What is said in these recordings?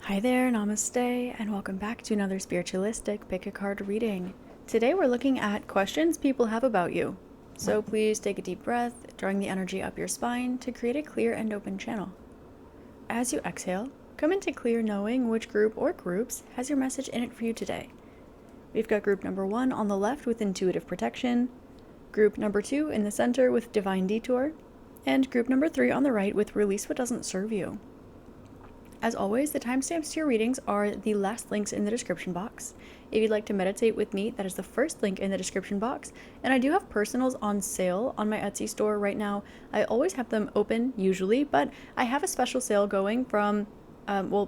Hi there, namaste, and welcome back to another Spiritualistik Pick a Card reading. Today we're looking at questions people have about you. So please take a deep breath, drawing the energy up your spine to create a clear and open channel. As you exhale, come into clear knowing which group or groups has your message in it for you today. We've got group number 1 on the left with intuitive protection, group number 2 in the center with divine detour, and group number 3 on the right with release what doesn't serve you. As always, the timestamps to your readings are the last links in the description box. If you'd like to meditate with me, that is the first link in the description box. And I do have personals on sale on my Etsy store right now. I always have them open, usually, but I have a special sale going from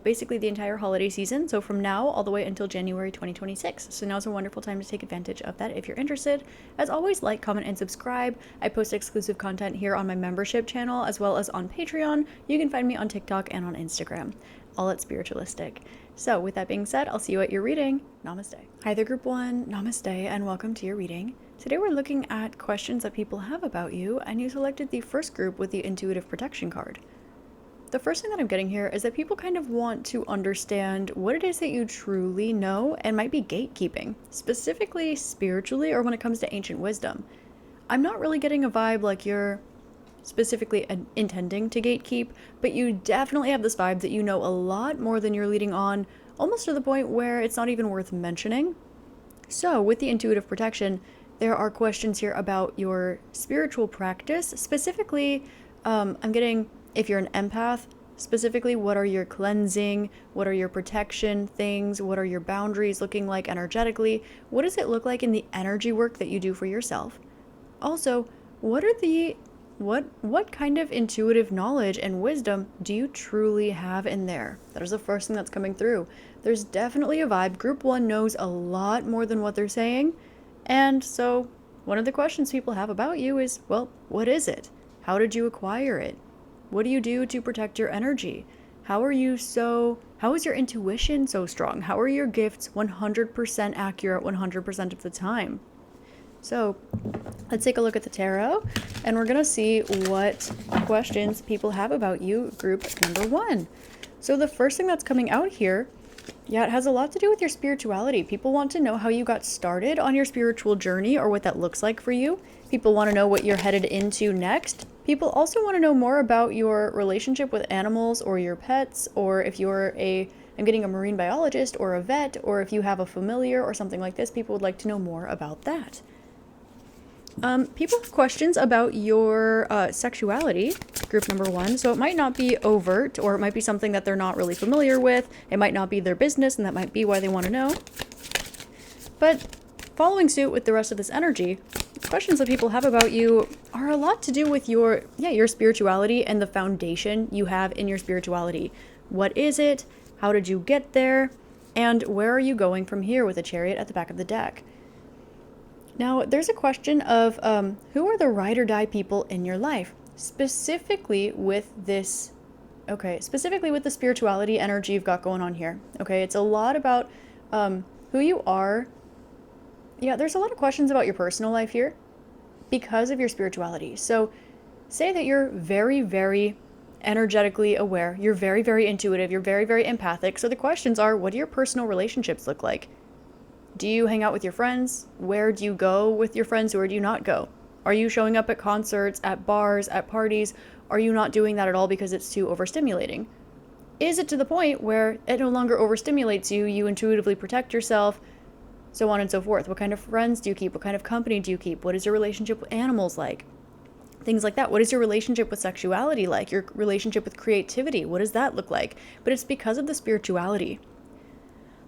basically the entire holiday season. So from now all the way until January 2026. So now's a wonderful time to take advantage of that if you're interested. As always, like, comment, and subscribe. I post exclusive content here on my membership channel as well as on Patreon. You can find me on TikTok and on Instagram, all at Spiritualistik. So with that being said, I'll see you at your reading. Namaste. Hi there, group 1. Namaste and welcome to your reading. Today we're looking at questions that people have about you, and you selected the first group with the intuitive protection card. The first thing that I'm getting here is that people kind of want to understand what it is that you truly know and might be gatekeeping, specifically spiritually or when it comes to ancient wisdom. I'm not really getting a vibe like you're specifically intending to gatekeep, but you definitely have this vibe that you know a lot more than you're leading on, almost to the point where it's not even worth mentioning. So with the intuitive protection, there are questions here about your spiritual practice. Specifically, I'm getting, if you're an empath, specifically, what are your cleansing, what are your protection things, what are your boundaries looking like energetically, what does it look like in the energy work that you do for yourself? Also, what kind of intuitive knowledge and wisdom do you truly have in there? That is the first thing that's coming through. There's definitely a vibe. Group 1 knows a lot more than what they're saying. And so one of the questions people have about you is, well, what is it? How did you acquire it? What do you do to protect your energy? How is your intuition so strong? How are your gifts 100% accurate 100% of the time? So let's take a look at the tarot, and we're going to see what questions people have about you, group number 1. So the first thing that's coming out here, it has a lot to do with your spirituality. People want to know how you got started on your spiritual journey or what that looks like for you. People want to know what you're headed into next. People also want to know more about your relationship with animals or your pets, or if you're I'm getting a marine biologist or a vet, or if you have a familiar or something like this, people would like to know more about that. People have questions about your sexuality, group number 1. So it might not be overt, or it might be something that they're not really familiar with. It might not be their business, and that might be why they want to know. But following suit with the rest of this energy, questions that people have about you are a lot to do with your spirituality and the foundation you have in your spirituality. What is it? How did you get there? And where are you going from here with a Chariot at the back of the deck? Now, there's a question of who are the ride or die people in your life, specifically with the spirituality energy you've got going on here. Okay, it's a lot about who you are. Yeah, there's a lot of questions about your personal life here because of your spirituality. So say that you're very, very energetically aware. You're very, very intuitive. You're very, very empathic. So the questions are, what do your personal relationships look like? Do you hang out with your friends? Where do you go with your friends? Where do you not go? Are you showing up at concerts, at bars, at parties? Are you not doing that at all because it's too overstimulating? Is it to the point where it no longer overstimulates you, you intuitively protect yourself, so on and so forth? What kind of friends do you keep? What kind of company do you keep? What is your relationship with animals like? Things like that. What is your relationship with sexuality like? Your relationship with creativity? What does that look like? But it's because of the spirituality.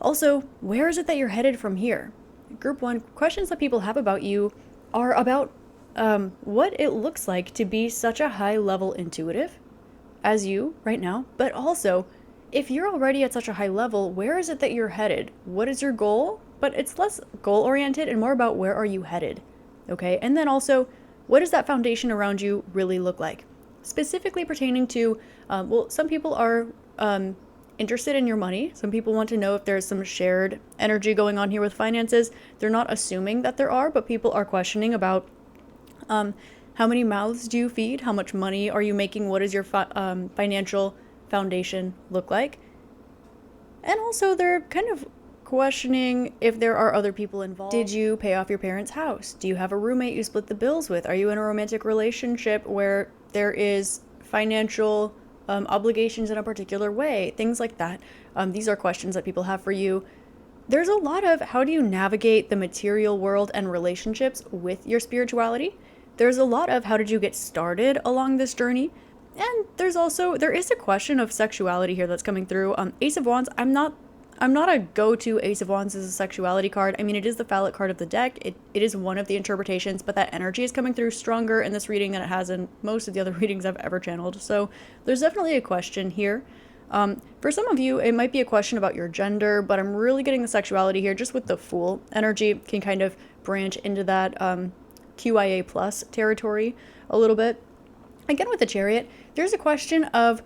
Also, where is it that you're headed from here? Group 1, questions that people have about you are about what it looks like to be such a high-level intuitive as you right now, but also, if you're already at such a high level, where is it that you're headed? What is your goal? But it's less goal-oriented and more about where are you headed, okay? And then also, what does that foundation around you really look like? Specifically pertaining to, some people are interested in your money. Some people want to know if there's some shared energy going on here with finances. They're not assuming that there are, but people are questioning about how many mouths do you feed? How much money are you making? What does your financial foundation look like? And also, they're kind of questioning if there are other people involved. Did you pay off your parents' house? Do you have a roommate you split the bills with? Are you in a romantic relationship where there is financial obligations in a particular way? Things like that. These are questions that people have for you. There's a lot of how do you navigate the material world and relationships with your spirituality. There's a lot of how did you get started along this journey. And there is a question of sexuality here that's coming through. Ace of Wands, I'm not a go-to Ace of Wands as a sexuality card. I mean, it is the phallic card of the deck. It is one of the interpretations, but that energy is coming through stronger in this reading than it has in most of the other readings I've ever channeled. So there's definitely a question here. For some of you, it might be a question about your gender, but I'm really getting the sexuality here just with the Fool energy. Can kind of branch into that QIA plus territory a little bit. Again, with the Chariot, there's a question of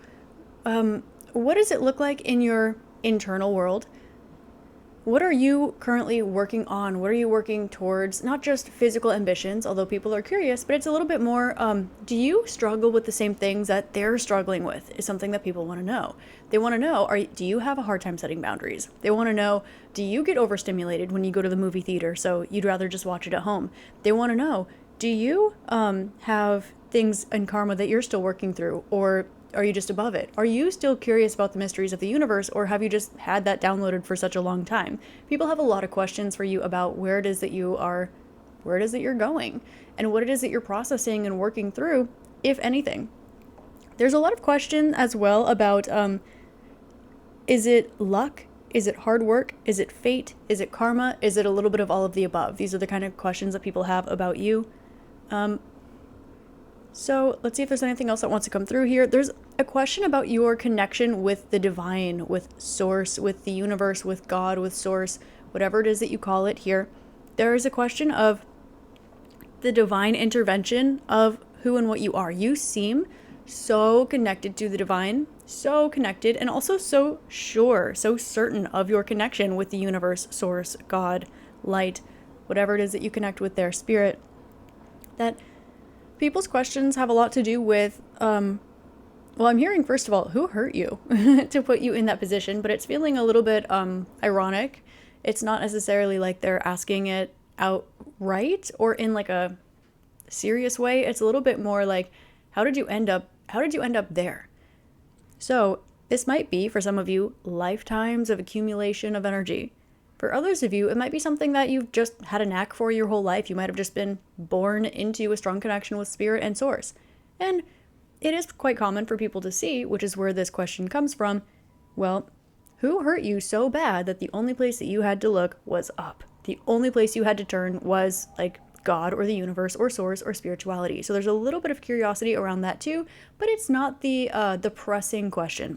what does it look like in your internal world? What are you currently working on? What are you working towards? Not just physical ambitions, although people are curious, but it's a little bit more, do you struggle with the same things that they're struggling with is something that people want to know. They want to know, do you have a hard time setting boundaries? They want to know, do you get overstimulated when you go to the movie theater, so you'd rather just watch it at home? They want to know, do you have things in karma that you're still working through, or are you just above it? Are you still curious about the mysteries of the universe, or have you just had that downloaded for such a long time? People have a lot of questions for you about where it is that you're going, and what it is that you're processing and working through, if anything. There's a lot of question as well about, is it luck? Is it hard work? Is it fate? Is it karma? Is it a little bit of all of the above? These are the kind of questions that people have about you. So let's see if there's anything else that wants to come through here. There's a question about your connection with the divine, with source, with the universe, with God, with source, whatever it is that you call it here. There is a question of the divine intervention of who and what you are. You seem so connected to the divine, so connected, and also so sure, so certain of your connection with the universe, source, God, light, whatever it is that you connect with their spirit, that people's questions have a lot to do with, I'm hearing, first of all, who hurt you to put you in that position, but it's feeling a little bit ironic. It's not necessarily like they're asking it outright or in like a serious way. It's a little bit more like, how did you end up there? So this might be, for some of you, lifetimes of accumulation of energy. For others of you, it might be something that you've just had a knack for your whole life. You might have just been born into a strong connection with spirit and source. And it is quite common for people to see, which is where this question comes from, well, who hurt you so bad that the only place that you had to look was up? The only place you had to turn was like God or the universe or source or spirituality. So there's a little bit of curiosity around that too, but it's not the pressing question.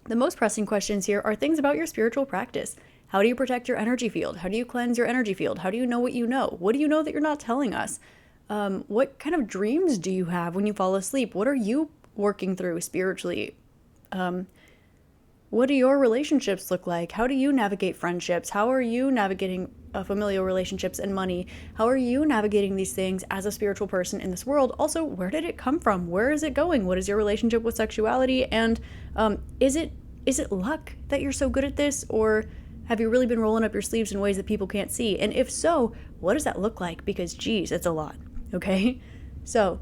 The most pressing questions here are things about your spiritual practice. How do you protect your energy field? How do you cleanse your energy field? How do you know what you know? What do you know that you're not telling us? What kind of dreams do you have when you fall asleep? What are you working through spiritually? What do your relationships look like? How do you navigate friendships? How are you navigating familial relationships and money? How are you navigating these things as a spiritual person in this world? Also, where did it come from? Where is it going? What is your relationship with sexuality? And is it luck that you're so good at this, or have you really been rolling up your sleeves in ways that people can't see? And if so, what does that look like? Because geez, it's a lot, okay? So,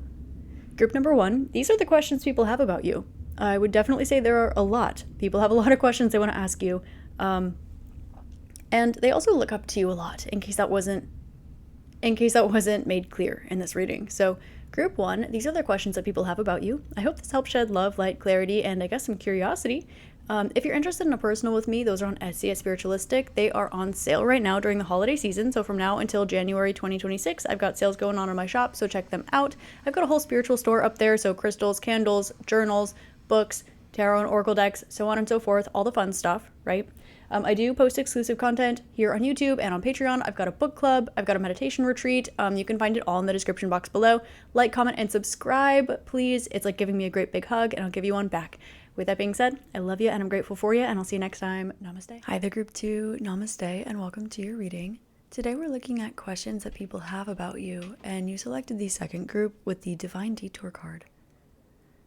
group number 1, these are the questions people have about you. I would definitely say there are a lot. People have a lot of questions they want to ask you. And they also look up to you a lot, in case that wasn't made clear in this reading. So, group 1, these are the questions that people have about you. I hope this helps shed love, light, clarity, and I guess some curiosity. If you're interested in a personal with me, those are on Etsy at Spiritualistik. They are on sale right now during the holiday season. So from now until January 2026, I've got sales going on in my shop, so check them out. I've got a whole spiritual store up there, so crystals, candles, journals, books, tarot and oracle decks, so on and so forth, all the fun stuff, right? I do post exclusive content here on YouTube and on Patreon. I've got a book club. I've got a meditation retreat. You can find it all in the description box below. Like, comment, and subscribe, please. It's like giving me a great big hug, and I'll give you one back. With that being said, I love you and I'm grateful for you, and I'll see you next time. Namaste. Hi there, group 2. Namaste, and welcome to your reading. Today we're looking at questions that people have about you, and you selected the second group with the Divine Detour card.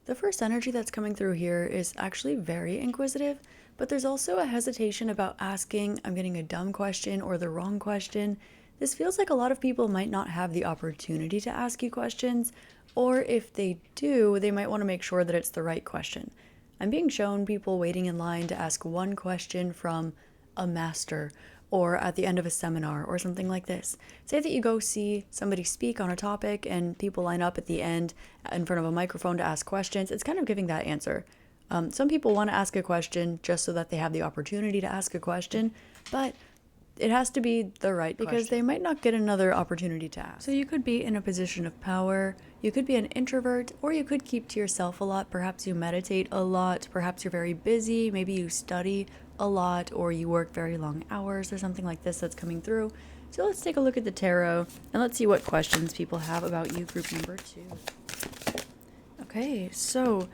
The first energy that's coming through here is actually very inquisitive, but there's also a hesitation about asking, I'm getting a dumb question or the wrong question. This feels like a lot of people might not have the opportunity to ask you questions, or if they do, they might want to make sure that it's the right question. I'm being shown people waiting in line to ask one question from a master or at the end of a seminar or something like this. Say that you go see somebody speak on a topic and people line up at the end in front of a microphone to ask questions. It's kind of giving that answer. Some people want to ask a question just so that they have the opportunity to ask a question, but it has to be the right question because they might not get another opportunity to ask. So you could be in a position of power, you could be an introvert, or you could keep to yourself a lot. Perhaps you meditate a lot, perhaps you're very busy, maybe you study a lot, or you work very long hours or something like this that's coming through. So let's take a look at the tarot and let's see what questions people have about you, group number 2. Okay, so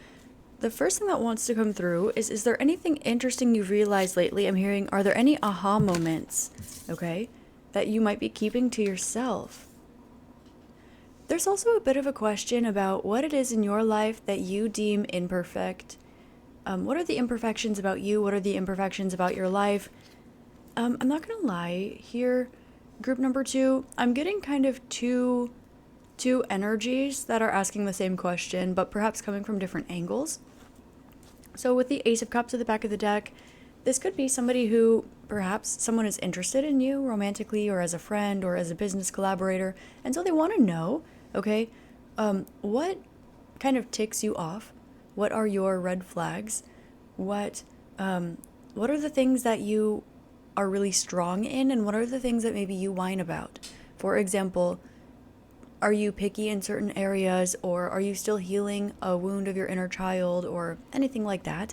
the first thing that wants to come through is there anything interesting you've realized lately? I'm hearing, are there any aha moments, okay, that you might be keeping to yourself? There's also a bit of a question about what it is in your life that you deem imperfect. What are the imperfections about you? What are the imperfections about your life? I'm not gonna lie here, group number 2, I'm getting kind of two energies that are asking the same question, but perhaps coming from different angles. So with the Ace of Cups at the back of the deck, this could be somebody who perhaps someone is interested in you romantically or as a friend or as a business collaborator. And so they want to know, okay, what kind of ticks you off? What are your red flags? What are the things that you are really strong in? And what are the things that maybe you whine about? For example, are you picky in certain areas, or are you still healing a wound of your inner child, or anything like that?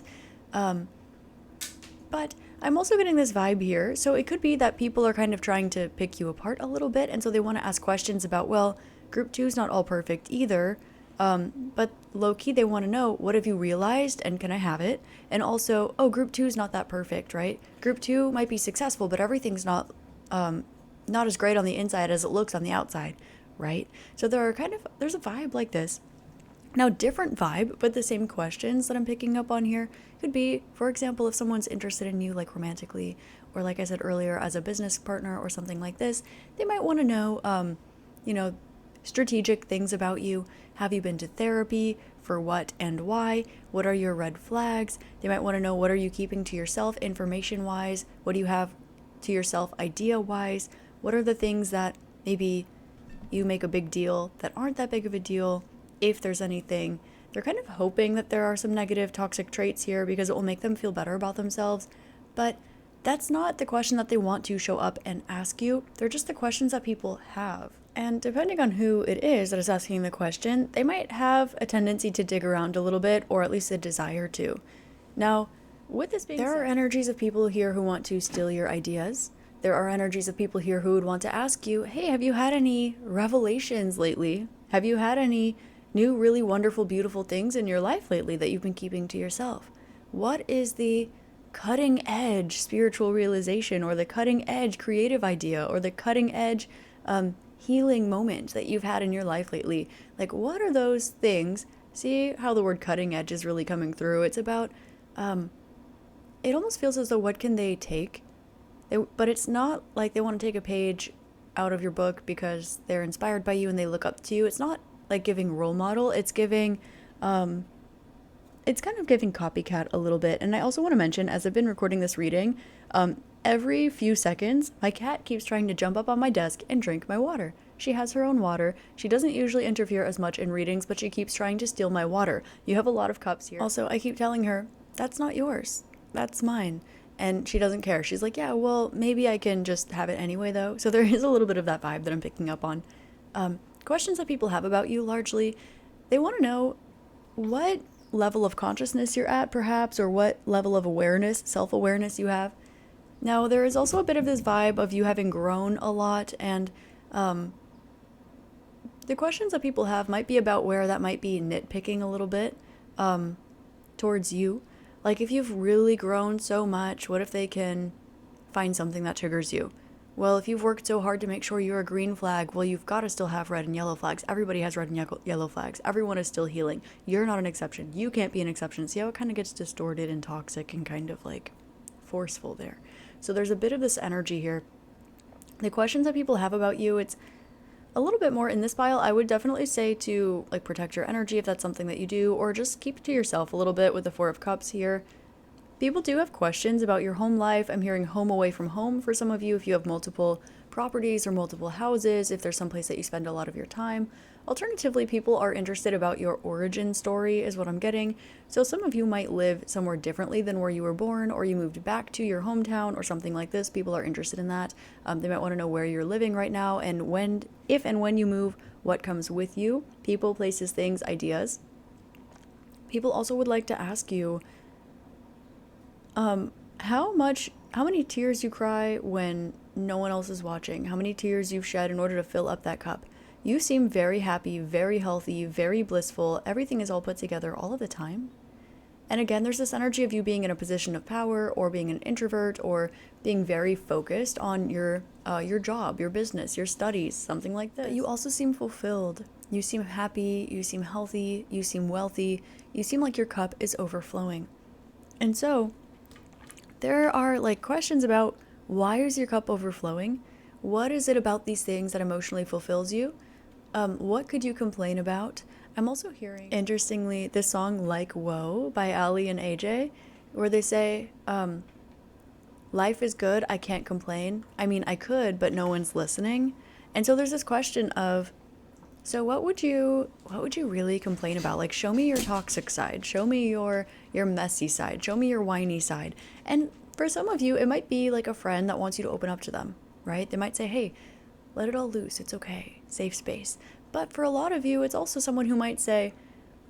But I'm also getting this vibe here. So it could be that people are kind of trying to pick you apart a little bit. And so they want to ask questions about, well, group 2 is not all perfect either. But low-key, they want to know, what have you realized and can I have it? And also, oh, group 2 is not that perfect, right? Group 2 might be successful, but everything's not as great on the inside as it looks on the outside. Right? So there's a vibe like this. Now, different vibe, but the same questions that I'm picking up on here could be, for example, if someone's interested in you, like romantically, or like I said earlier, as a business partner or something like this, they might want to know, strategic things about you. Have you been to therapy? For what and why? What are your red flags? They might want to know, what are you keeping to yourself information-wise? What do you have to yourself idea-wise? What are the things that maybe you make a big deal that aren't that big of a deal, if there's anything? They're kind of hoping that there are some negative toxic traits here because it will make them feel better about themselves, but that's not the question that they want to show up and ask you. They're just the questions that people have. And depending on who it is that is asking the question, they might have a tendency to dig around a little bit, or at least a desire to. Now, with this being said, there are energies of people here who want to steal your ideas. There are energies of people here who would want to ask you, hey, have you had any revelations lately? Have you had any new, really wonderful, beautiful things in your life lately that you've been keeping to yourself? What is the cutting edge spiritual realization, or the cutting edge creative idea, or the cutting edge healing moment that you've had in your life lately? Like, what are those things? See how the word cutting edge is really coming through. It's about, it almost feels as though, what can they take? But it's not like they want to take a page out of your book because they're inspired by you and they look up to you. It's not like giving role model. It's giving, it's kind of giving copycat a little bit. And I also want to mention, as I've been recording this reading, every few seconds, my cat keeps trying to jump up on my desk and drink my water. She has her own water. She doesn't usually interfere as much in readings, but she keeps trying to steal my water. You have a lot of cups here. Also, I keep telling her, that's not yours. That's mine. And she doesn't care. She's like, yeah, well, maybe I can just have it anyway, though. So there is a little bit of that vibe that I'm picking up on. Questions that people have about you, largely, they want to know what level of consciousness you're at, perhaps, or what level of awareness, self-awareness you have. Now, there is also a bit of this vibe of you having grown a lot, and the questions that people have might be about where that might be nitpicking a little bit towards you. Like, if you've really grown so much, what if they can find something that triggers you? Well, if you've worked so hard to make sure you're a green flag, well, you've got to still have red and yellow flags. Everybody has red and yellow flags. Everyone is still healing. You're not an exception. You can't be an exception. See how it kind of gets distorted and toxic and kind of like forceful there. So there's a bit of this energy here. The questions that people have about you, it's a little bit more in this pile. I would definitely say to like protect your energy if that's something that you do, or just keep it to yourself a little bit with the Four of Cups here. People do have questions about your home life. I'm hearing home away from home for some of you if you have multiple properties or multiple houses, if there's some place that you spend a lot of your time. Alternatively, people are interested about your origin story is what I'm getting. So some of you might live somewhere differently than where you were born, or you moved back to your hometown or something like this. People are interested in that. They might want to know where you're living right now and when, if and when you move, what comes with you. People, places, things, ideas. People also would like to ask you, how many tears you cry when no one else is watching, how many tears you've shed in order to fill up that cup. You seem very happy, very healthy, very blissful. Everything is all put together all of the time. And again, there's this energy of you being in a position of power, or being an introvert, or being very focused on your job, your business, your studies, something like this. But you also seem fulfilled. You seem happy, you seem healthy, you seem wealthy, you seem like your cup is overflowing. And so there are like questions about, why is your cup overflowing? What is it about these things that emotionally fulfills you? What could you complain about? I'm also hearing, interestingly, this song Like Whoa by Ali and AJ, where they say, life is good, I can't complain. I mean, I could, but no one's listening. And so there's this question of, so what would you really complain about? Like, show me your toxic side. Show me your messy side. Show me your whiny side. And for some of you, it might be like a friend that wants you to open up to them, right? They might say, hey, let it all loose. It's okay. Safe space. But for a lot of you, it's also someone who might say,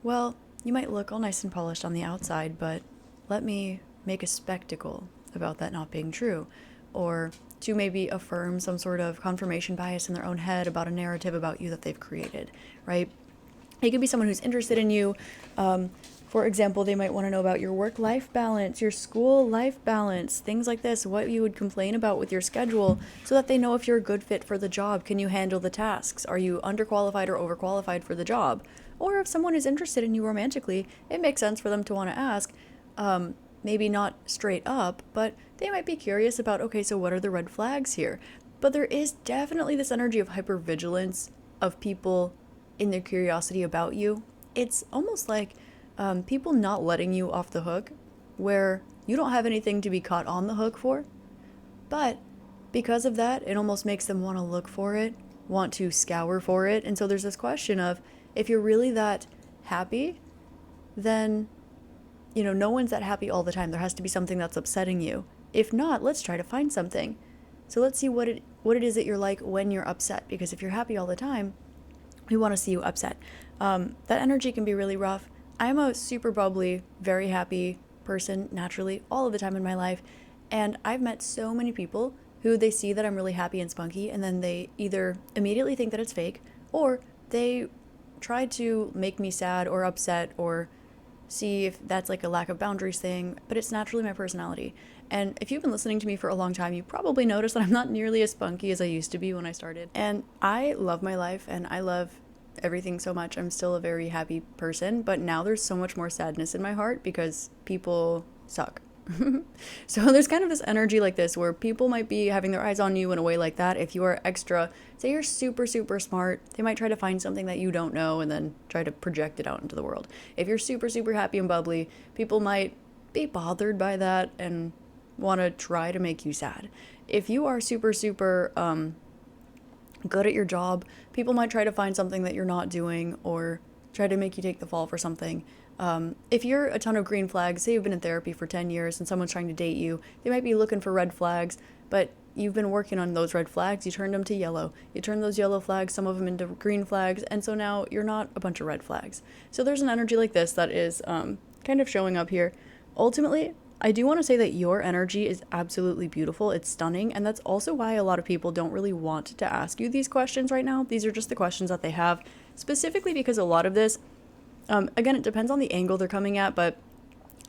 well, you might look all nice and polished on the outside, but let me make a spectacle about that not being true. Or to maybe affirm some sort of confirmation bias in their own head about a narrative about you that they've created, right? It could be someone who's interested in you. For example, they might want to know about your work-life balance, your school-life balance, things like this, what you would complain about with your schedule, so that they know if you're a good fit for the job. Can you handle the tasks? Are you underqualified or overqualified for the job? Or if someone is interested in you romantically, it makes sense for them to want to ask, maybe not straight up, but they might be curious about, okay, so what are the red flags here? But there is definitely this energy of hypervigilance of people in their curiosity about you. It's almost like people not letting you off the hook, where you don't have anything to be caught on the hook for. But because of that, it almost makes them want to look for it, want to scour for it. And so there's this question of, if you're really that happy, then no one's that happy all the time. There has to be something that's upsetting you. If not, let's try to find something. So let's see what it is that you're like when you're upset. Because if you're happy all the time, we want to see you upset. That energy can be really rough. I'm a super bubbly, very happy person naturally all of the time in my life. And I've met so many people who they see that I'm really happy and spunky, and then they either immediately think that it's fake, or they try to make me sad or upset, or see if that's like a lack of boundaries thing, but it's naturally my personality. And if you've been listening to me for a long time, you probably noticed that I'm not nearly as spunky as I used to be when I started. And I love my life and I love everything so much. I'm still a very happy person, but now there's so much more sadness in my heart because people suck. So there's kind of this energy like this where people might be having their eyes on you in a way like that. If you are extra, say you're super, super smart, they might try to find something that you don't know and then try to project it out into the world. If you're super, super happy and bubbly, people might be bothered by that and want to try to make you sad. If you are super, super good at your job, people might try to find something that you're not doing or try to make you take the fall for something. If you're a ton of green flags, say you've been in therapy for 10 years and someone's trying to date you, they might be looking for red flags, but you've been working on those red flags, you turned them to yellow. You turned those yellow flags, some of them into green flags, and so now you're not a bunch of red flags. So there's an energy like this that is kind of showing up here. Ultimately, I do want to say that your energy is absolutely beautiful. It's stunning, and that's also why a lot of people don't really want to ask you these questions right now. These are just the questions that they have, specifically because a lot of this, again, it depends on the angle they're coming at, but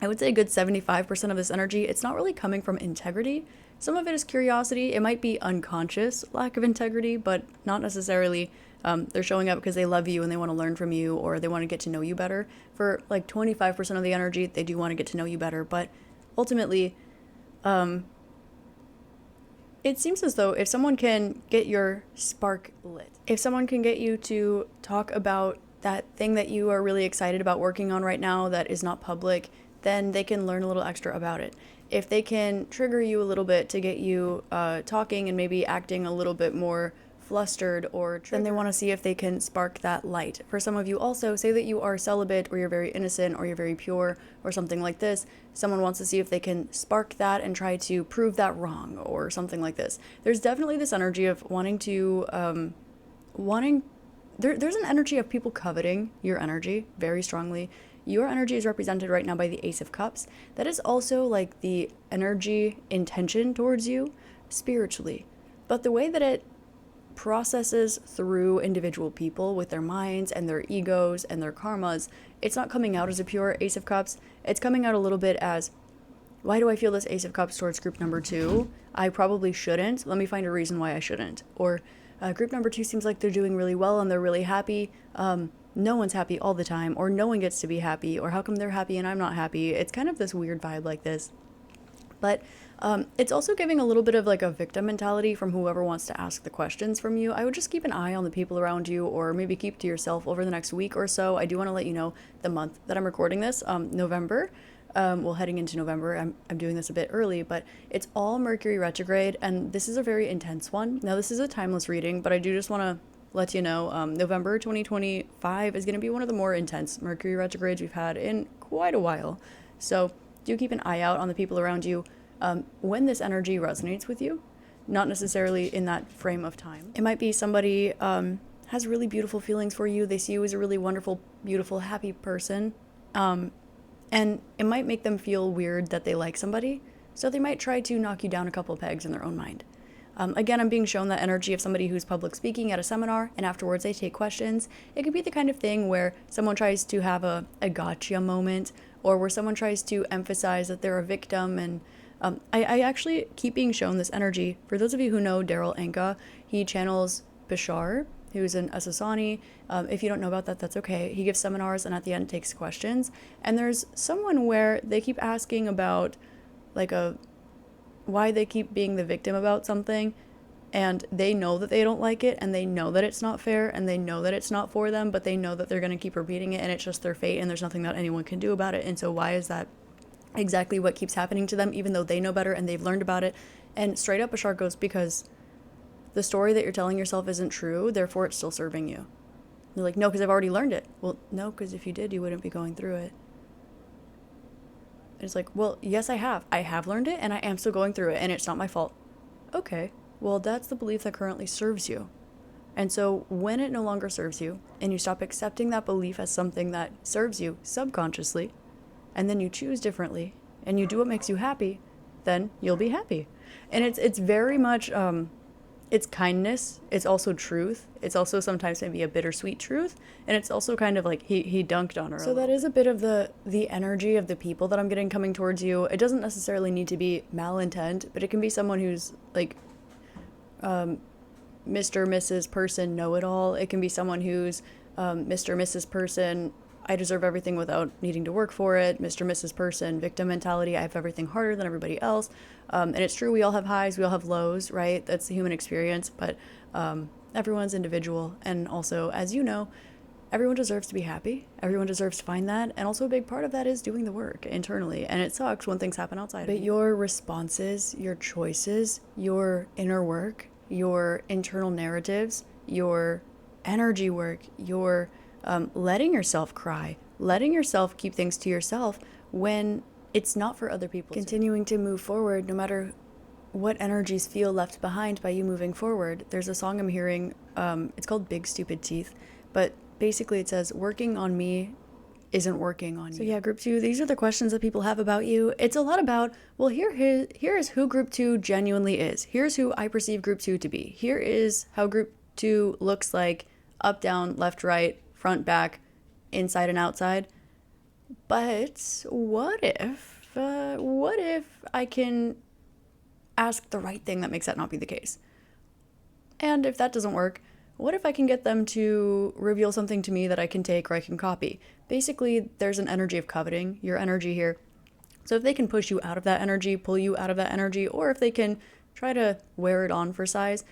I would say a good 75% of this energy, it's not really coming from integrity. Some of it is curiosity. It might be unconscious lack of integrity, but not necessarily they're showing up because they love you and they want to learn from you, or they want to get to know you better. For like 25% of the energy, they do want to get to know you better. But ultimately, it seems as though if someone can get your spark lit, if someone can get you to talk about that thing that you are really excited about working on right now that is not public, then they can learn a little extra about it. If they can trigger you a little bit to get you talking and maybe acting a little bit more flustered or triggered, then they want to see if they can spark that light. For some of you also, say that you are celibate or you're very innocent or you're very pure or something like this. Someone wants to see if they can spark that and try to prove that wrong or something like this. There's definitely this energy of wanting to, there's an energy of people coveting your energy very strongly. Your energy is represented right now by the Ace of Cups. That is also like the energy intention towards you spiritually. But the way that it processes through individual people with their minds and their egos and their karmas, it's not coming out as a pure Ace of Cups. It's coming out a little bit as, why do I feel this Ace of Cups towards group number 2? I probably shouldn't. Let me find a reason why I shouldn't. Or group number 2 seems like they're doing really well and they're really happy. No one's happy all the time, or no one gets to be happy, or how come they're happy and I'm not happy? It's kind of this weird vibe like this. But it's also giving a little bit of like a victim mentality from whoever wants to ask the questions from you. I would just keep an eye on the people around you, or maybe keep to yourself over the next week or so. I do want to let you know the month that I'm recording this, November. Heading into November, I'm doing this a bit early, but it's all Mercury retrograde, and this is a very intense one. Now, this is a timeless reading, but I do just want to let you know, November 2025 is going to be one of the more intense Mercury retrogrades we've had in quite a while. So do keep an eye out on the people around you when this energy resonates with you, not necessarily in that frame of time. It might be somebody has really beautiful feelings for you. They see you as a really wonderful, beautiful, happy person. And it might make them feel weird that they like somebody. So they might try to knock you down a couple pegs in their own mind. Again, I'm being shown that energy of somebody who's public speaking at a seminar and afterwards they take questions. It could be the kind of thing where someone tries to have a gotcha moment, or where someone tries to emphasize that they're a victim. And I actually keep being shown this energy. For those of you who know Daryl Anka, he channels Bashar, who's an Asasani. If you don't know about that, that's okay. He gives seminars and at the end takes questions. And there's someone where they keep asking about like why they keep being the victim about something, and they know that they don't like it, and they know that it's not fair, and they know that it's not for them, but they know that they're going to keep repeating it, and it's just their fate, and there's nothing that anyone can do about it. And so why is that exactly what keeps happening to them, even though they know better and they've learned about it? And straight up Bashar goes, because the story that you're telling yourself isn't true, therefore it's still serving you. They're like, no, because I've already learned it. Well, no, because if you did, you wouldn't be going through it. And it's like, well, yes, I have. I have learned it, and I am still going through it, and it's not my fault. Okay, well, that's the belief that currently serves you. And so when it no longer serves you, and you stop accepting that belief as something that serves you subconsciously, and then you choose differently, and you do what makes you happy, then you'll be happy. And it's very much, it's kindness, it's also truth, it's also sometimes maybe a bittersweet truth, and it's also kind of like he dunked on her. So that is a bit of the energy of the people that I'm getting coming towards you. It doesn't necessarily need to be malintent, but it can be someone who's like Mr. Mrs. Person know-it-all. It can be someone who's Mr. Mrs. Person, I deserve everything without needing to work for it. Mr. Mrs. Person, victim mentality, I have everything harder than everybody else. And it's true, we all have highs, we all have lows, right? That's the human experience, but everyone's individual. And also, as you know, everyone deserves to be happy. Everyone deserves to find that. And also a big part of that is doing the work internally. And it sucks when things happen outside. But your responses, your choices, your inner work, your internal narratives, your energy work, your letting yourself cry, letting yourself keep things to yourself when it's not for other people. Continuing to move forward no matter what energies feel left behind by you moving forward. There's a song I'm hearing, it's called Big Stupid Teeth, but basically it says, working on me isn't working on you. So yeah, group 2, these are the questions that people have about you. It's a lot about, well, here is who group 2 genuinely is. Here's who I perceive group 2 to be. Here is how group 2 looks like, up, down, left, right, front, back, inside and outside. But what if I can ask the right thing that makes that not be the case? And if that doesn't work, what if I can get them to reveal something to me that I can take or I can copy? Basically, there's an energy of coveting, your energy here. So if they can push you out of that energy, pull you out of that energy, or if they can try to wear it on for size,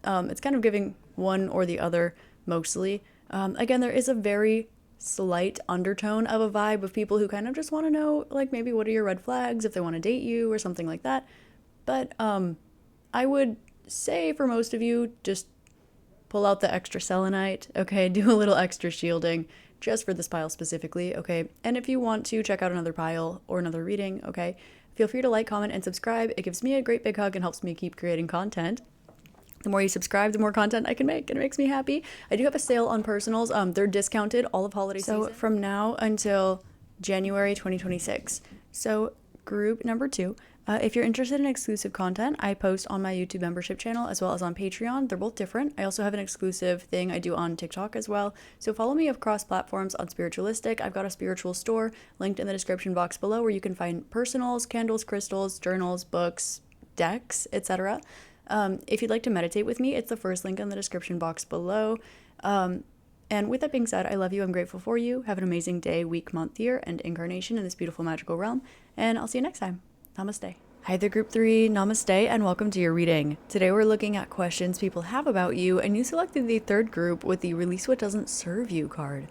it's kind of giving one or the other mostly. Again, there is a very slight undertone of a vibe of people who kind of just want to know, like, maybe what are your red flags if they want to date you or something like that. But I would say for most of you, just pull out the extra selenite, okay? Do a little extra shielding just for this pile specifically, okay? And if you want to check out another pile or another reading, okay, feel free to like, comment, and subscribe. It gives me a great big hug and helps me keep creating content. The more you subscribe, the more content I can make, and it makes me happy. I do have a sale on personals. They're discounted all of holiday season. So from now until January 2026. So group number 2. If you're interested in exclusive content, I post on my YouTube membership channel as well as on Patreon. They're both different. I also have an exclusive thing I do on TikTok as well. So follow me across platforms on Spiritualistik. I've got a spiritual store linked in the description box below where you can find personals, candles, crystals, journals, books, decks, etc. If you'd like to meditate with me, it's the first link in the description box below. And with that being said, I love you. I'm grateful for you. Have an amazing day, week, month, year, and incarnation in this beautiful magical realm. And I'll see you next time. Namaste. Hi there, Group 3. Namaste, and welcome to your reading. Today we're looking at questions people have about you, and you selected the third group with the Release What Doesn't Serve You card.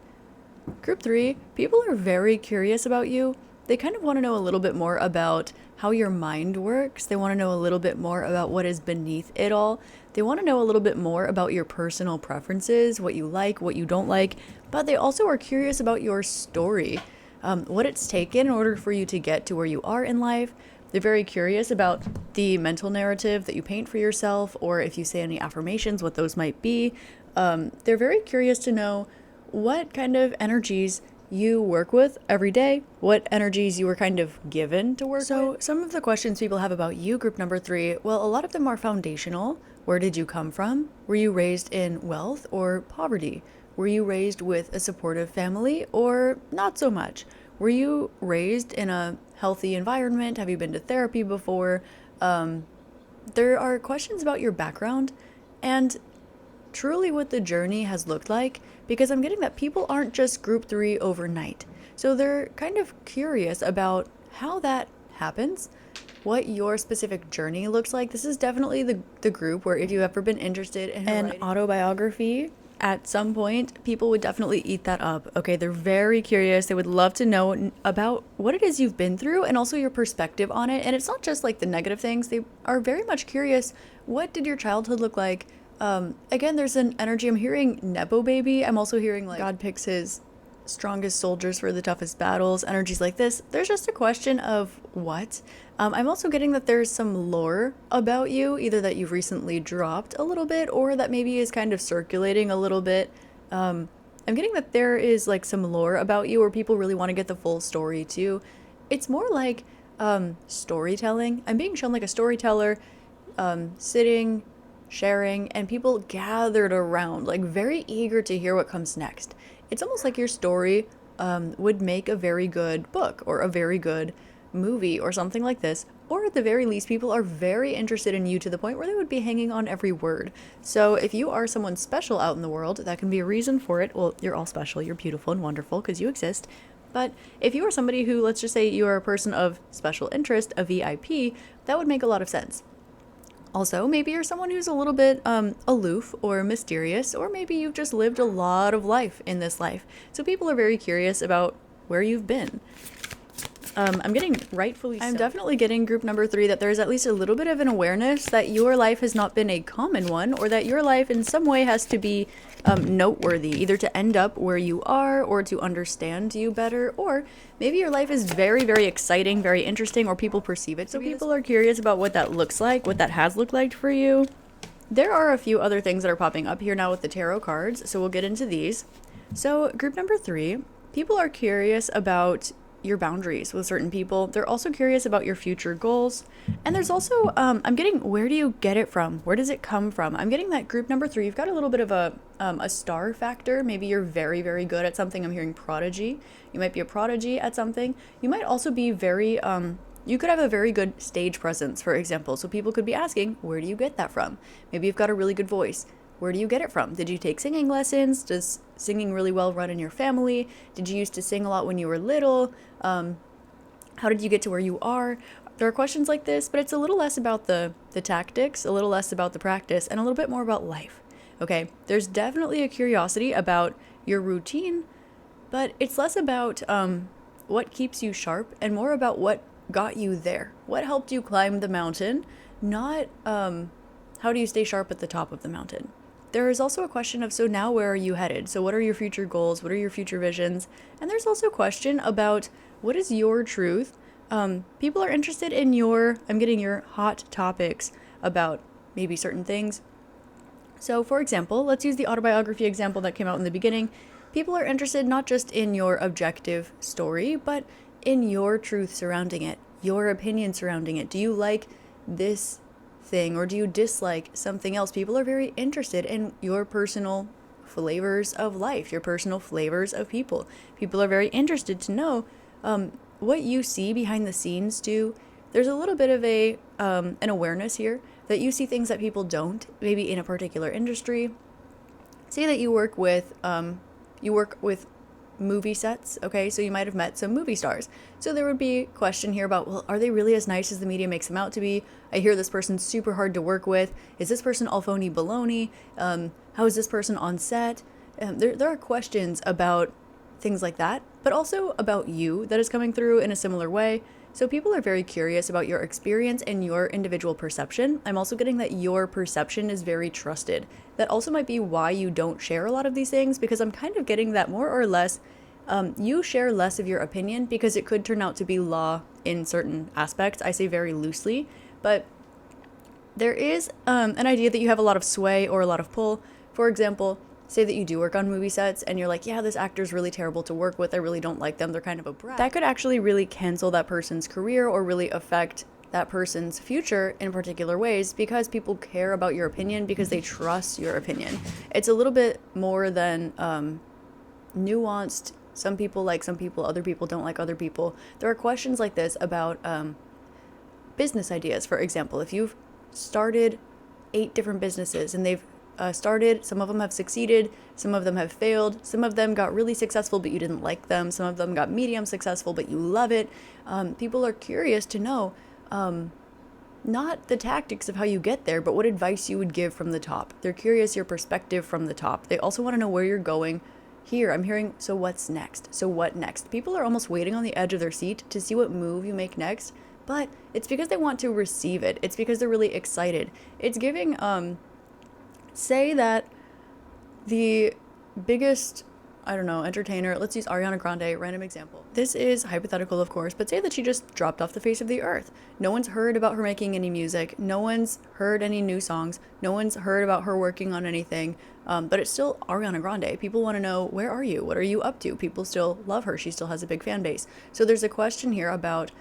Group 3, people are very curious about you. They kind of want to know a little bit more about how your mind works. They want to know a little bit more about what is beneath it all. They want to know a little bit more about your personal preferences, what you like, what you don't like, but they also are curious about your story, what it's taken in order for you to get to where you are in life. They're very curious about the mental narrative that you paint for yourself, or if you say any affirmations, what those might be. They're very curious to know what kind of energies you work with every day, what energies you were kind of given to work with. So some of the questions people have about you, group number 3, well, a lot of them are foundational. Where did you come from? Were you raised in wealth or poverty? Were you raised with a supportive family or not so much? Were you raised in a healthy environment? Have you been to therapy before? There are questions about your background and truly what the journey has looked like, because I'm getting that people aren't just group 3 overnight. So they're kind of curious about how that happens, what your specific journey looks like. This is definitely the group where if you've ever been interested in an autobiography, at some point, people would definitely eat that up. Okay, they're very curious. They would love to know about what it is you've been through and also your perspective on it. And it's not just like the negative things. They are very much curious. What did your childhood look like? Again, there's an energy. I'm hearing Nepo baby. I'm also hearing like God picks his strongest soldiers for the toughest battles, energies like this. There's just a question of what. I'm also getting that there's some lore about you, either that you've recently dropped a little bit or that maybe is kind of circulating a little bit. I'm getting that there is like some lore about you or people really want to get the full story too. It's more like storytelling. I'm being shown like a storyteller sitting, sharing, and people gathered around, like very eager to hear what comes next. It's almost like your story would make a very good book or a very good movie or something like this, or at the very least people are very interested in you to the point where they would be hanging on every word. So if you are someone special out in the world, that can be a reason for it. Well, you're all special, you're beautiful and wonderful because you exist. But if you are somebody who, let's just say you are a person of special interest, a VIP, that would make a lot of sense. Also, maybe you're someone who's a little bit aloof or mysterious, or maybe you've just lived a lot of life in this life. So people are very curious about where you've been. I'm getting rightfully so. I'm definitely getting group number 3 that there's at least a little bit of an awareness that your life has not been a common one, or that your life in some way has to be noteworthy, either to end up where you are or to understand you better, or maybe your life is very, very exciting, very interesting, or people perceive it. So people are curious about what that looks like, what that has looked like for you. There are a few other things that are popping up here now with the tarot cards, so we'll get into these. So group number 3, people are curious about your boundaries with certain people. They're also curious about your future goals. And there's also, I'm getting, where do you get it from? Where does it come from? I'm getting that group number 3. You've got a little bit of a star factor. Maybe you're very, very good at something. I'm hearing prodigy. You might be a prodigy at something. You might also be very, you could have a very good stage presence, for example. So people could be asking, where do you get that from? Maybe you've got a really good voice. Where do you get it from? Did you take singing lessons? Does singing really well run in your family? Did you used to sing a lot when you were little? How did you get to where you are? There are questions like this, but it's a little less about the tactics, a little less about the practice, and a little bit more about life. Okay, there's definitely a curiosity about your routine, but it's less about what keeps you sharp and more about what got you there. What helped you climb the mountain, not how do you stay sharp at the top of the mountain. There is also a question of, so now where are you headed? So what are your future goals? What are your future visions? And there's also a question about, what is your truth? People are interested in I'm getting your hot topics about maybe certain things. So for example, let's use the autobiography example that came out in the beginning. People are interested not just in your objective story, but in your truth surrounding it, your opinion surrounding it. Do you like this thing or do you dislike something else? People are very interested in your personal flavors of life, your personal flavors of people. People are very interested to know what you see behind the scenes too. There's a little bit of an awareness here that you see things that people don't, maybe in a particular industry. Say that you work with movie sets, okay? So you might have met some movie stars. So there would be a question here about, well, are they really as nice as the media makes them out to be? I hear this person's super hard to work with. Is this person all phony baloney? How is this person on set? There are questions about things like that, but also about you that is coming through in a similar way. So people are very curious about your experience and your individual perception. I'm also getting that your perception is very trusted. That also might be why you don't share a lot of these things, because I'm kind of getting that more or less you share less of your opinion because it could turn out to be law in certain aspects. I say very loosely, but there is an idea that you have a lot of sway or a lot of pull. For example, say that you do work on movie sets and you're like, yeah, this actor's really terrible to work with. I really don't like them. They're kind of a brat. That could actually really cancel that person's career or really affect that person's future in particular ways because people care about your opinion because they trust your opinion. It's a little bit more than nuanced. Some people like some people, other people don't like other people. There are questions like this about business ideas, for example. If you've started 8 different businesses and they've started, some of them have succeeded, some of them have failed, some of them got really successful but you didn't like them, some of them got medium successful but you love it. People are curious to know not the tactics of how you get there, but what advice you would give from the top. They're curious your perspective from the top. They also want to know where you're going. Here, I'm hearing, so what's next? So what next? People are almost waiting on the edge of their seat to see what move you make next, but it's because they want to receive it. It's because they're really excited. It's giving, say that the biggest, I don't know, entertainer, let's use Ariana Grande, random example. This is hypothetical, of course, but say that she just dropped off the face of the earth. No one's heard about her making any music. No one's heard any new songs. No one's heard about her working on anything. But it's still Ariana Grande. People want to know, where are you? What are you up to? People still love her. She still has a big fan base. So there's a question here about,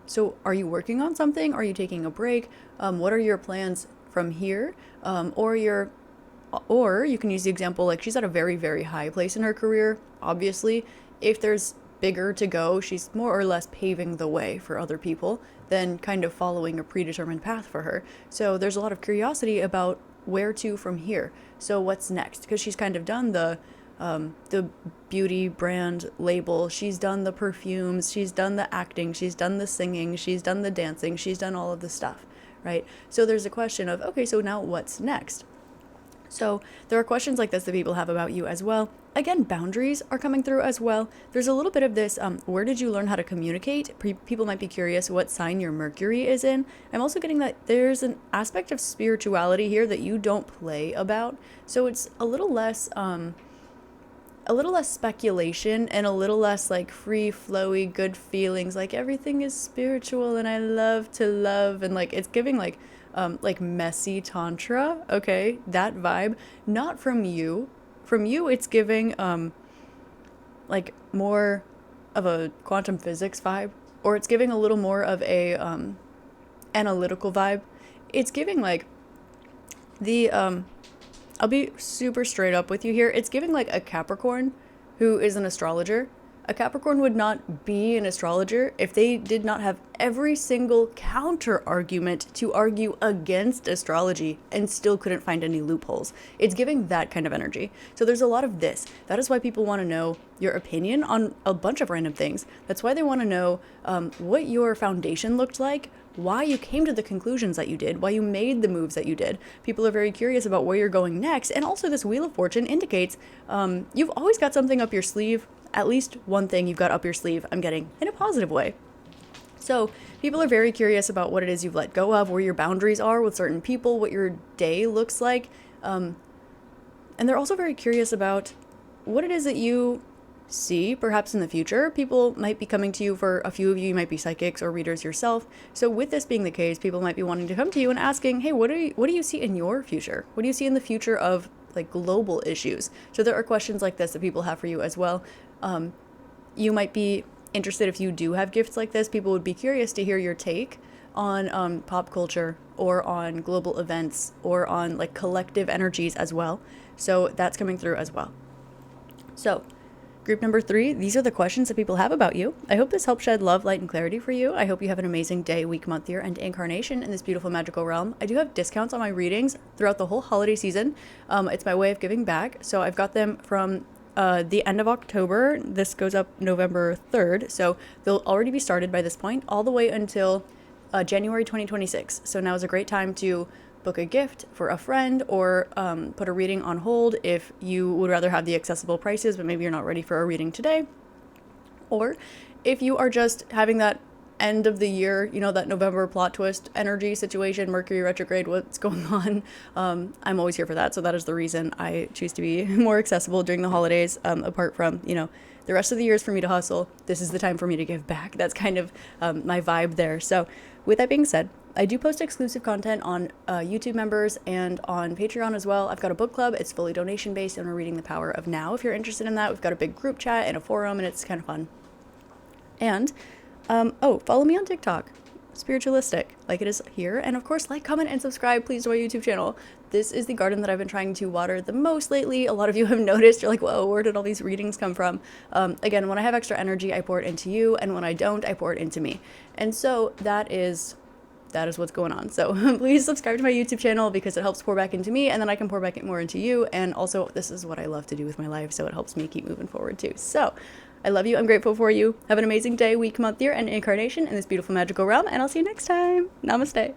so are you working on something? Are you taking a break? What are your plans from here? Or you can use the example, like she's at a very, very high place in her career. Obviously, if there's bigger to go, she's more or less paving the way for other people than kind of following a predetermined path for her. So there's a lot of curiosity about where to from here. So what's next? Because she's kind of done the beauty brand label. She's done the perfumes. She's done the acting. She's done the singing. She's done the dancing. She's done all of the stuff, right? So there's a question of, okay, so now what's next? So there are questions like this that people have about you as well. Again, boundaries are coming through as well. There's a little bit of this, where did you learn how to communicate? People might be curious what sign your Mercury is in. I'm also getting that there's an aspect of spirituality here that you don't play about. So it's a little less speculation and a little less like free flowy good feelings, like everything is spiritual and I love to love, and like it's giving like messy tantra, okay, that vibe. Not from you. From you it's giving like more of a quantum physics vibe, or it's giving a little more of a analytical vibe. It's giving like the I'll be super straight up with you here. It's giving like a Capricorn who is an astrologer. A Capricorn would not be an astrologer if they did not have every single counter argument to argue against astrology and still couldn't find any loopholes. It's giving that kind of energy. So there's a lot of this. That is why people want to know your opinion on a bunch of random things. That's why they want to know what your foundation looked like, why you came to the conclusions that you did, why you made the moves that you did. People are very curious about where you're going next. And also this Wheel of Fortune indicates you've always got something up your sleeve. At least one thing you've got up your sleeve, I'm getting, in a positive way. So people are very curious about what it is you've let go of, where your boundaries are with certain people, what your day looks like. And they're also very curious about what it is that you see perhaps in the future. People might be coming to you. For a few of you might be psychics or readers yourself. So with this being the case, people might be wanting to come to you and asking, hey, what do you see in your future? What do you see in the future of like global issues? So there are questions like this that people have for you as well. You might be interested, if you do have gifts like this, people would be curious to hear your take on pop culture or on global events or on like collective energies as well. So that's coming through as well. So group number 3, these are the questions that people have about you. I hope this helps shed love, light, and clarity for you. I hope you have an amazing day, week, month, year, and incarnation in this beautiful magical realm. I do have discounts on my readings throughout the whole holiday season. It's my way of giving back. So I've got them from the end of October. This goes up November 3rd. So they'll already be started by this point, all the way until January 2026. So now is a great time to book a gift for a friend or put a reading on hold if you would rather have the accessible prices, but maybe you're not ready for a reading today. Or if you are just having that end of the year, you know, that November plot twist energy situation, Mercury retrograde, what's going on. I'm always here for that. So that is the reason I choose to be more accessible during the holidays, apart from, you know, the rest of the year is for me to hustle. This is the time for me to give back. That's kind of my vibe there. So with that being said, I do post exclusive content on YouTube members and on Patreon as well. I've got a book club. It's fully donation based, and we're reading The Power of Now. If you're interested in that, we've got a big group chat and a forum, and it's kind of fun. And follow me on TikTok, Spiritualistik, like it is here. And of course, like, comment, and subscribe, please, to my YouTube channel. This is the garden that I've been trying to water the most lately. A lot of you have noticed. You're like, whoa, where did all these readings come from? Again, when I have extra energy, I pour it into you. And when I don't, I pour it into me. And so that is what's going on. So please subscribe to my YouTube channel because it helps pour back into me, and then I can pour back more into you. And also, this is what I love to do with my life, so it helps me keep moving forward too. So I love you. I'm grateful for you. Have an amazing day, week, month, year, and incarnation in this beautiful magical realm, and I'll see you next time. Namaste.